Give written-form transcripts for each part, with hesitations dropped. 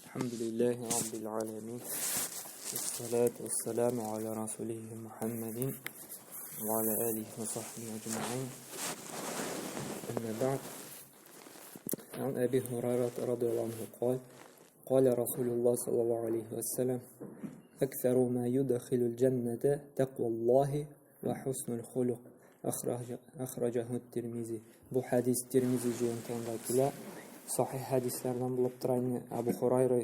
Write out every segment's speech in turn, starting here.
الحمد لله رب العالمين والصلاة والسلام على رسوله محمد وعلى آله وصحبه أجمعين. أما بعد، عن أبي هريرة رضي الله عنه قال رسول الله صلى الله عليه وسلم: أكثر ما يدخل الجنة تقوى الله وحسن الخلق. أخرجه الترمذي. Bu hadis Tirmizi juyuntuğundakiler sahih hadislerden bulup durayın. Abu Hurayra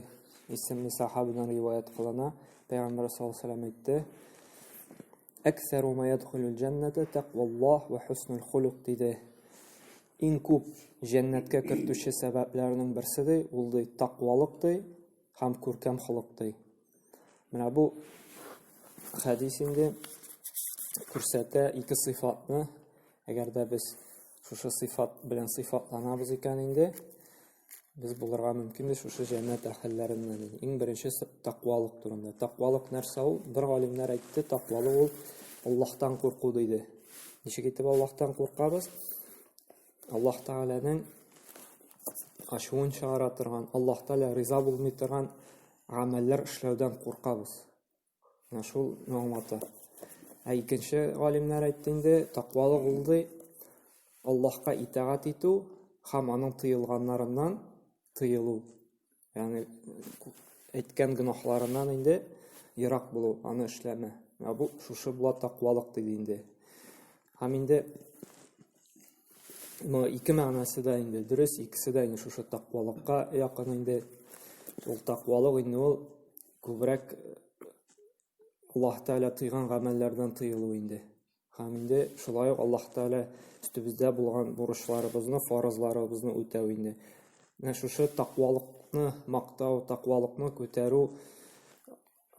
isimli sahabeden rivayet kılana Peygamber sallallahu aleyhi ve sellem etti: Ekseru ma yedhulul cennete tekvallah ve husnul huluk dedi. En ko'p jannatga kiritishi sabablarining birisi ul taqvolikdir ham ko'rkam xuluqdir. Mana bu hadis endi ko'rsata ikki sifatni. Agarda biz shu sifat bilan sifatlanamiz ekan endi biz bularga mumkin shu jannat ahllaridan. Eng birinchisi taqvolik turumda. Taqvolik narsa u? Bir olimlar aytdi, taqvolik u Allohdan qo'rquv deydi. Nechga ketib Allohdan qo'rqamiz? Alloh taolaning ashuvini chiqara turgan, Alloh taolo rizo bo'lmay turgan amallar ishlovdan qo'rqamiz. Mana shu nomati. Ikkinchi olimlar aytdi, taqvolik bo'ldi Allohga itoat etu, ham uning tiyilganlaridan tiyilu. Ya'ni aytgan gunohlaridan endi yiroq bo'lu, uni ishlama. Bu shu bilan taqvolik deydi endi. Ham endi bu ikki ma'nosida endi durust, ikkisida endi shu taqvolikqa yaqin endi. Ul taqvolik endi ul ko'proq Alloh taolo tiygan amallardan tiyilu endi. Ham endi shulay Alloh taolo üstümüzde bo'lgan burishlarimizni, farzlarimizni o'tau endi. Mana shu taqvolikni maqtov, taqvolikni ko'taru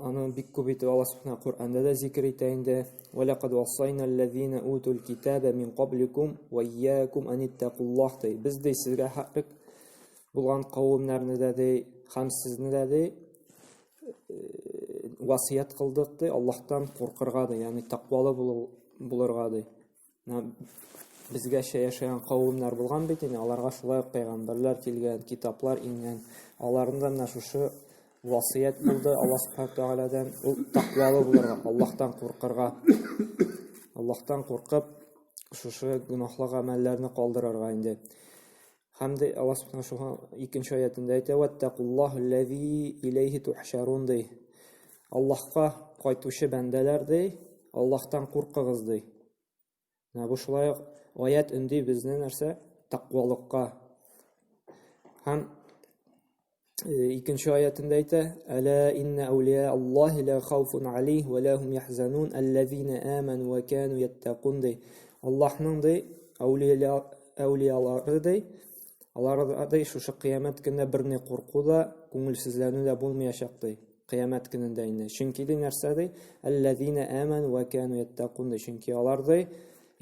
ana bik ko'p etib Alloh subhanahu Qur'onda da zikr etayinde. Va laqad wassayna allazina utul kitaba min qablikum va iyyakum an ittaqulloh. Biz de sizga haqq bo'lgan qavmlarni da ham sizni da vasiyat qildik, Allohdan qo'rqirga, ya'ni taqvoli bo'lirga. Bizga yaşayan qavmlar bo'lgan bitin, ularga shulay payg'ambarlar kelgan, kitoblar ingan. Ulardan shu vasiyat bo'ldi Alloh subhanahu taoladan, u taqvoli bo'lirga, Allohdan qo'rqirga. Allohdan qo'rqib shu gunohli amallarni qoldirarga endi. Hamda Alloh subhanahu shu ikkinchi oyatida aytadi: "Vattaqullohallazi ilayhi tuhsharun." Allohga qaytuvchi bandalarday Allohdan qo'rqig'iz dey. Bu shulay oyat undi bizni narsa taqvolikqa. Ham ikkinchi oyatida aytadi: "Ala inna awliya Allohi la khawfun alayhim va la hum yahzanun allazina amanu va kanu yattaqun." Allohning avliyalari ularda shu qiyomat kunida birni qo'rquda, ko'ngilsizlanuvda bo'lmayacaqdi. Qiyomat kunida endi. Chunki de narsada allazina amanu va kanu yattaqun. Chunki ularda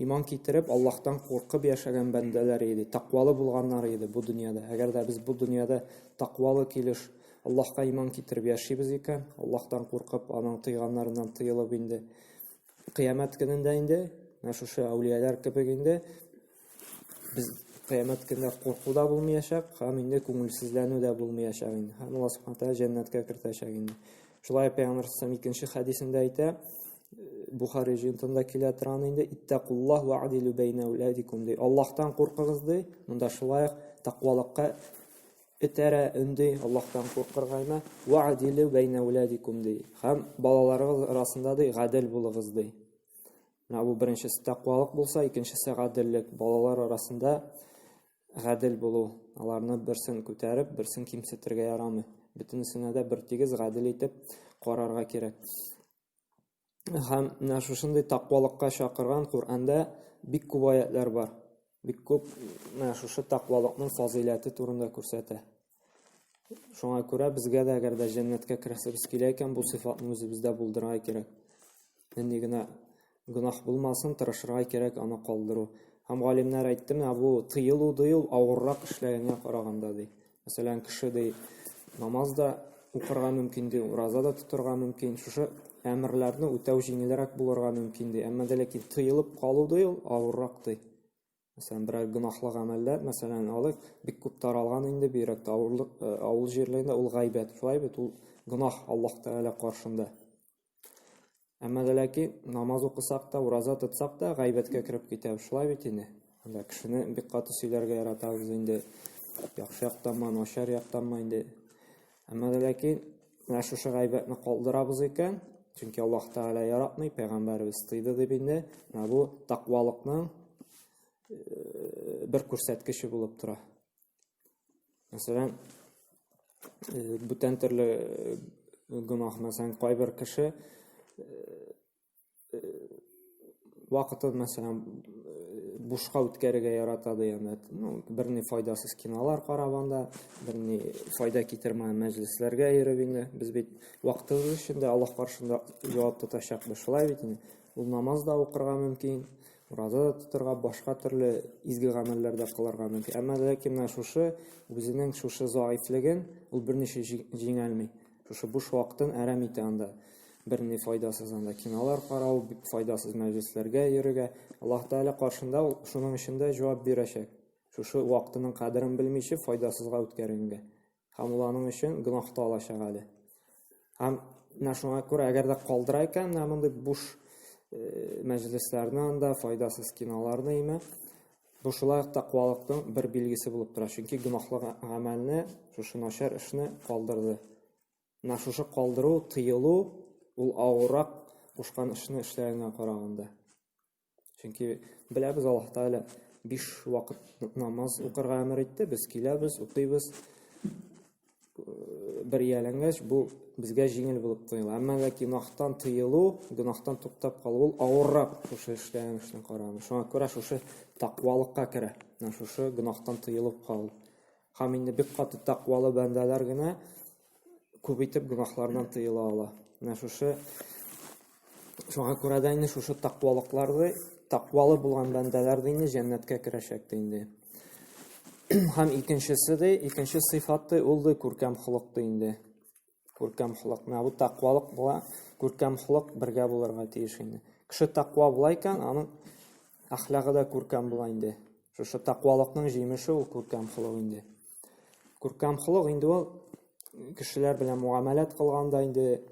iymon keltirib Allohdan qo'rqib yashagan bandalar edi, taqvoli bo'lganlar edi bu dunyoda. Agarda biz bu dunyoda taqvoli kelish, Allohga iymon keltirib yashaymiz ekan, Allohdan qo'rqib, uning tiyganlaridan tiyilib endi qiyomat kunida endi shu avliyalar kabi endi biz qiyomat kunida qo'rquvda bo'lmayacaq, ham endi ko'ngilsizlanuvda bo'lmayacaq endi. Ham Alloh subhanahu taolo jannatga kiritacak endi. Shulay Payg'ambar sollallohu ikkinchi hadisida aytadi, Buxoriy juz'ida keltirilgan endi ittaqulloh va adilu bayna auladikum dey. Allohdan qo'rqig'iz dey. Bunda shulay taqvolikqa itara undi Allohdan qo'rqirg'ayma va adilu bayna auladikum dey. Ham bolalaringiz orasida dey adil bo'ling'iz dey. Mana bu birinchisi taqvolik bo'lsa, ikkinchisi adillik. Bolalar orasida adil bo'lu. Ularni birsin ko'tarib, birsin kimsatirga yaramay. Butinisini da bir tegiz adil etib qararga kerak. Ham mana shunday taqvolikqa chaqirgan Qur'onda bik ko'p oyatlar bor. Bik ko'p mana shu taqvolikning fazilati turida ko'rsatadi. Shunga ko'ra bizga da agarda jannatga kirishimiz kerak, bu sifatni o'zimizda bo'ldirga kerak. Endigina gunoh bo'lmasin, tirishirga kerak, uni qoldiru. Ham olimlar aytdim, bu tiyilu og'irroq ishlaganga qaraganda dey. Masalan, kishi dey namozda o'qirga mumkin dey, ro'zada tuturga mumkin, shu amirlarni o'tov yengilroq bo'lirga mumkin dey. Ammo lekin tiyilib qoluvdi og'irroq dey. Мәсәлән, берәр гөнаһлы гамәлләр, мәсәлән, алык бик күп таралган инде бигрәк тә авыл җирләрендә ул гайбәт, шулай бит ул гөнаһ Аллаһ Тәгалә каршында. Әмма ләкин намаз укысак та, ураза тотсак та гайбәткә кереп китәбез, шулай бит инде. Анда кешене бик каты сөйләргә яратабыз инде. Яхшы яктанмы, начар яктанмы инде. Әмма ләкин менә шушы гайбәтне калдырабыз икән, чөнки Аллаһ Тәгалә яратмый, пәйгамбәрбез тыйды дип инде. Менә бу тақвалыкның бер күрсәткече булып тора. Мәсәлән, бүтән төрле гөнаһ, мәсәлән, кайбер кеше вакытын, мәсәлән, бушка үткәрергә яратады, янә берни файдасыз кинолар карап анда, берни файда китермәгән мәҗлесләргә йөреп инде. Без бит вакытыбыз эчендә Аллаһ каршында җавап тотачакбыз, шулай бит инде. Ул намаз да укырга мөмкин, ураза да тотырга, башка төрле изге гамәлләр дә кылырга мөмкин. Әмма ләкин шушы үзенең шушы заифлыгын ул берничә җиңәлми. Шушы буш вакытын әрәм итә анда. Берни файдасыз анда кинолар карау, файдасыз мәҗлесләргә йөрергә. Аллаһ Тәгалә каршында ул шуның эчендә җавап бирәчәк. Шушы вакытының кадерен белмичә файдасызга үткәргәнгә. Һәм ул аның өчен гөнаһта алачак әле. Һәм шуңа күрә әгәр дә калдыра икән, мондай буш мәҗлесләрне анда, файдасыз киноларны име, бу шулай тақвалыктың бер билгесе булып тора. Чөнки гөнаһлы гамәлне, шушы начар эшне калдырды. Менә шушы калдыру, тыелу ул авыррак кушкан эшне эшләгәнгә караганда. Чөнки беләбез, Аллаһ Тәгалә 5 вакыт намаз укырга әмер итте, без киләбез, укыйбыз. Бер яләнгәч, бу безгә җиңел булып тоела. Әмма ләкин гөнаһтан тыелу, гөнаһтан туктап калу ул авыррак шушы эшләгән эшне караганда. Шуңа күрә шушы тақвалыкка керә. Шушы гөнаһтан тыелып калу. Һәм инде бик каты тақвалы бәндәләр генә күп итеп гөнаһлардан тыела ала. Шуңа күрә дә инде шушы тақвалыкларды, тақвалы булган бәндәләр инде җәннәткә керәчәк инде. Һәм икенче сыйфаты ул да күркәм холык инде. Күркәм холык. Менә бу тақвалык була, күркәм холык бергә булырга тиеш инде. Кеше тақва була икән, аның әхлагы да күркәм була инде. Шушы тақвалыкның җимеше ул күркәм холык инде. Күркәм холык инде ул кешеләр белән муамалат кылганда инде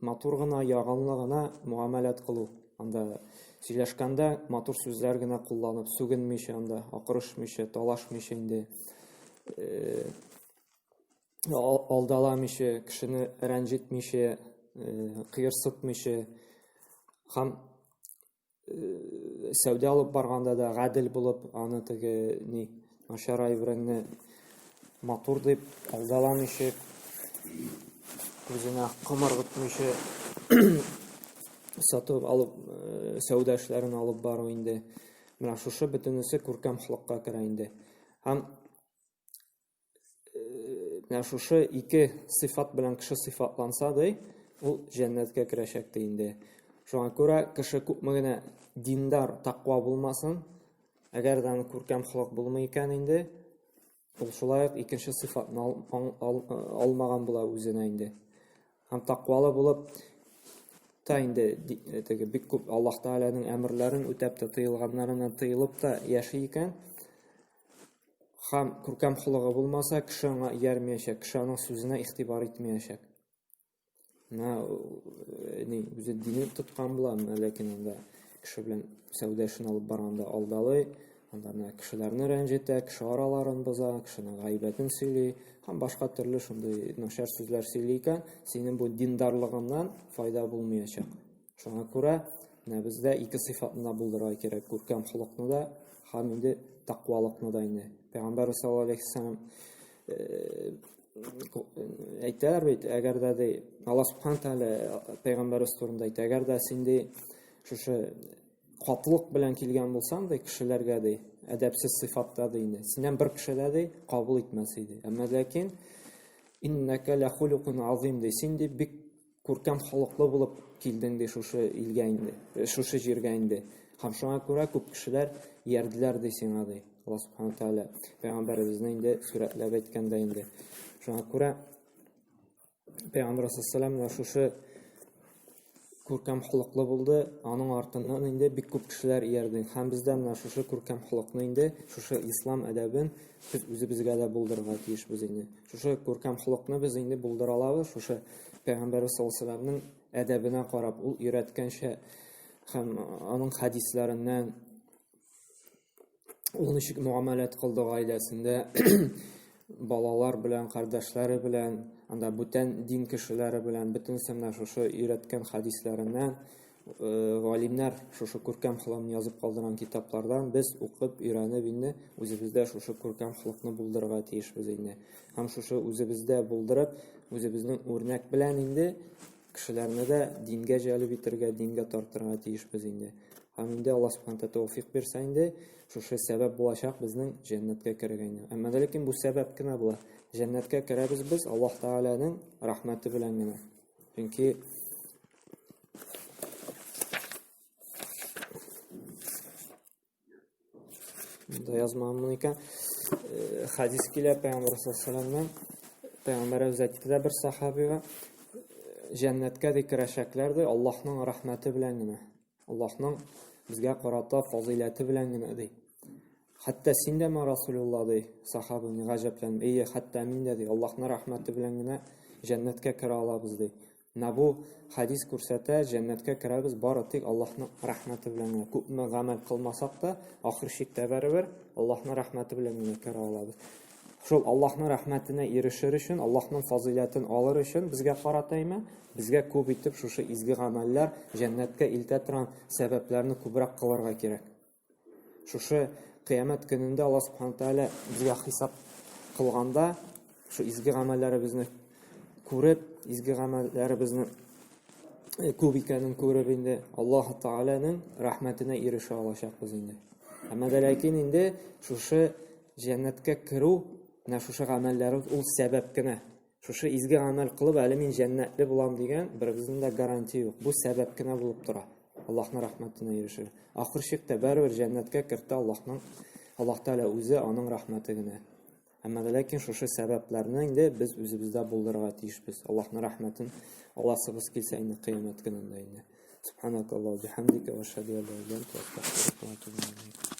матур гына, ягымлы гына муамалат кылу. Анда сөйләшкәндә матур сүзләр генә кулланып, сүгенмичә анда, акырышмыйча, талашмыйча инде, алдаламыйча, кешене рәнҗетмичә, кыерсытмыйча, һәм сәүдә алып барганда да гадел булып, аны теге начар әйберне матур дип алдаламыйча, күзенә кымыргытмыйча сатып алып, сәүдә эшләрен алып бару инде. Менә шушы бөтенесе күркәм холыкка керә инде. Һәм менә шушы ике сыйфат белән кеше сыйфатланса да, ул җәннәткә керәчәк инде. Шуңа күрә кеше күпме генә диндар, тақва булмасын, әгәр дә күркәм холык булмый икән инде, ул шулай ук икенче сыйфатны алмаган була үзенә инде. Һәм тақвалы булып та инде бик күп Аллаһ Тәгаләнең әмерләрен үтәп тә, тыелганнарыннан тыелып та яши икән, һәм күркәм холыгы булмаса, кеше аңа иярмәячәк, кеше аның сүзенә игътибар итмәячәк. Үзе динен тоткан була, ләкин анда кеше белән сәүдә эшен алып барганда алдалый, анда кешеләрне рәнҗетә, кеше араларын боза, кешенең гайбәтен сөйли, һәм башка төрле шундый начар сүзләр сөйли икән, синең бу диндарлыгыңнан файда булмаячак. Шуңа күрә бездә ике сыйфатны булдырырга кирәк, күркәм холыкны да һәм инде тақвалыкны да инде. Пәйгамбәр саллаллаһу алейһи ва саллям әйтәләр бит, әгәр дә Аллаһ субхана тәгалә пәйгамбәрбез турында әйтә, әгәр дә син шушы катылык белән килгән булсаң кешеләргә әдәпсез сыйфатта инде, синнән бер кеше дә кабул итмәс иде. Әмма ләкин иннәкә ләхулукун азим, син бик күркәм холыклы булып килдең шушы илгә инде, шушы җиргә инде. Һәм шуңа күрә күп кешеләр иярделәр сиңа Аллаһ субхана тәгалә пәйгамбәрбезне инде сүрәтләп әйткәндә инде. Шуңа күрә пәйгамбәр саллаллаһу алейһи ва саллям шушы күркәм холыклы булды, аның артыннан инде бик күп кешеләр иярде. Һәм бездә менә шушы күркәм холыкны инде, шушы ислам әдәбен без үзебезгә дә булдырырга тиешбез инде. Шушы күркәм холыкны без инде булдыра алабыз, шушы Пәйгамбәр саллаллаһу алейһи ва сәлләмнең әдәбенә карап, ул өйрәткәнчә һәм аның хадисләреннән ул ничек муамәләт кылды гаиләсендә, балалар белән, кардәшләре белән, анда бүтән дин кешеләре белән, бөтенсенә шушы өйрәткән хадисләреннән, галимнәр шушы күркәм холыкны язып калдырган китаплардан без укып, өйрәнеп инде үзебездә шушы күркәм холыкны булдырырга тиешбез инде. Һәм шушы үзебездә булдырып, үзебезнең үрнәк белән инде кешеләрне дә дингә җәлеп итәргә, дингә тартырга тиешбез инде. Һәм инде Аллаһ Субханаһу ва тәвфиқ бирсә инде, шушы сәбәп булачак безнең җәннәткә керергә инде. Әмма ләкин бу сәбәп кенә була. Җәннәткә керәбез без Аллаһ Тәгаләнең рәхмәте белән генә. Чөнки да язмамын икән, хадис килә Пәйгамбәр саллаллаһу Пәйгамбәр әйтте бер сахабига, җәннәткә керәчәкләр ди Аллаһның рәхмәте белән генә. Аллаһның безгә карата фазиләте белән генә ди. Хәтта син дә ма Расулулла ди, сахаба ни гаҗәпләнеп, әйе, хәтта мин дә ди, Аллаһның рәхмәте белән генә җәннәткә керә алабыз ди. Бу хадис күрсәтә, җәннәткә керәбез бары тик Аллаһның рәхмәте белән генә. Күпме гамәл кылмасак та, ахыр чиктә барыбер Аллаһның рәхмәте белән генә керә алабыз. Шул Аллаһның рәхмәтенә ирешер өчен, Аллаһның фазиләтен алыр өчен безгә каратаймы? Безгә күп итеп шушы изге гамәлләр җәннәткә илтә торган сәбәпләрне күбрәк кылырга кирәк. Шушы кыямәт көнендә Аллаһ Субханаһу ва тәгалә безгә хисап кылганда, шу изге гамәлләребезне күреп, изге гамәлләребезне күп икәнен күреп инде Аллаһ Тәгаләнең рәхмәтенә ирешә алачакбыз инде. Әмма ләкин инде шушы җәннәткә керү, шушы гамәлләр ул сәбәп кенә. Шушы изге гамәл кылып, әле мин җәннәтле булам дигән беребезнең дә гарантия юк. Бу сәбәп кенә булып тора. Аллаһның рәхмәтенә ирешә. Ахыр чиктә барыбер җәннәткә кертә Аллаһ Тәгалә үзе, аның рәхмәте генә. Әмма ләкин шушы сәбәпләрне инде без үзебездә булдырырга тиешбез. Аллаһның рәхмәтен аласыбыз килсә инде кыямәт көнендә инде. Субханакаллаһу ва бихамдика ва ашһаду ан ла илаһа илля анта, астагфирука ва атубу илейк.